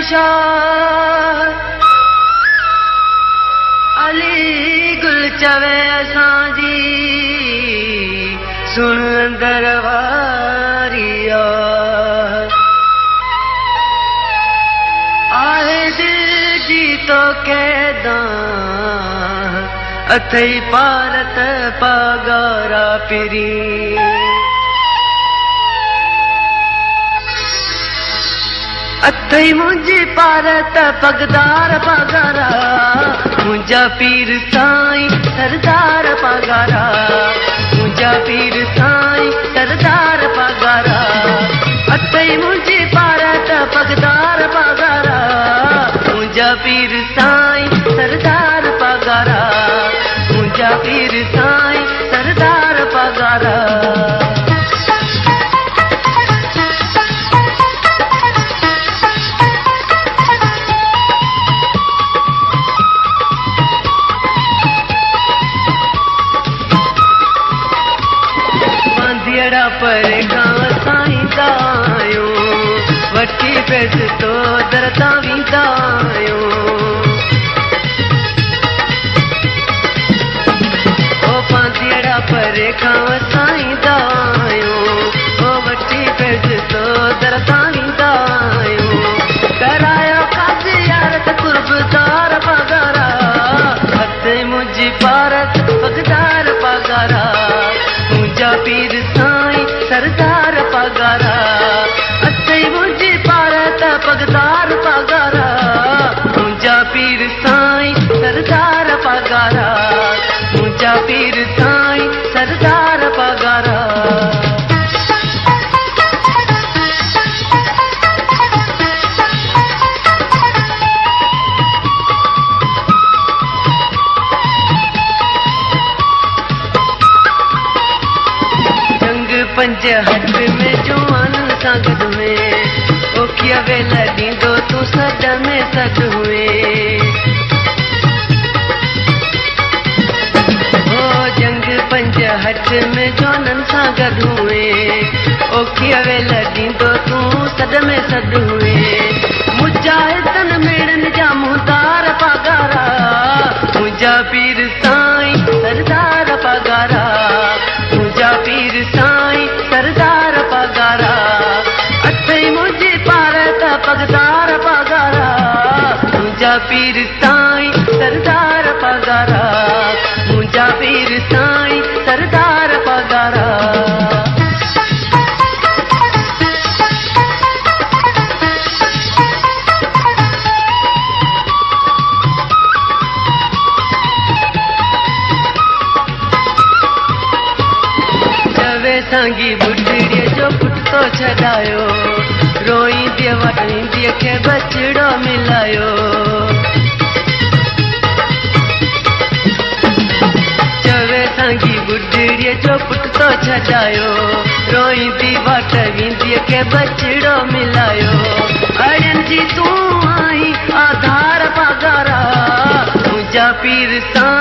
शाह अली गुल चवे असांजी सुन दरबारिया आहे दिल जी तो कैदा अथई पारत पगारा पिरी अथई मुंहिंजी पारत पगदार पगारा मुंहिंजा पीर साईं सरदार पगारा मुंहिंजा पीर साईं सरदार पगारा अथई मुंहिंजी पारत पगदार पगारा मुंहिंजा पीर साईं सरदार पगारा मुंहिंजा पीर साईं सरदार पगारा पर गांव साईं दायो वठी बेस तो दरता वींदायो ओ पांदियड़ा पर गांव साईं दायो ओ वठी बेस तो दरता वींदायो करायो काज यारत कुर्बदार पगारा हथे मुंहिंजी पारत पगदार पगारा मुंहिंजा पीर साईं सरदार पगारा अथई मुंहिंजी पारत पगदार पगारा मुंहिंजा पीर साईं सरदार पगारा मुंहिंजा पीर साईं सरदार पगारा पंज हथ में जवान सां गॾु में ओखिया वेल ॾींदो तूं सॾ में सॾ हुए ओ जंग पंज हथ में जवाननि सां गॾु हुए ओखिया वेल ॾींदो तूं सॾ में सॾ हुए मुजाहिदनि मेड़नि जा मुहतार पगारा मुंहिंजा पीर साईं सरदार पगारा मुंहिंजा पीर साईं सरदार पगारा अथई मुंहिंजी पारत पगदार पगारा मुंहिंजा पीर साईं सरदार पगारा मुंहिंजा पीर साईं सरदार पगारा सांगी बुढ़ड़ीअ जो पुट तो छॾायो रोईंदीअ वॾींदीअ खे बचड़ो मिलायो चवे सांगी बुढ़ड़ीअ जो पुट तो छॾायो रोईंदी वाट वेंदीअ खे बचड़ो मिलायो अड़ियनि जी तूं आई आधार पगारा मुंहिंजा पीर साईं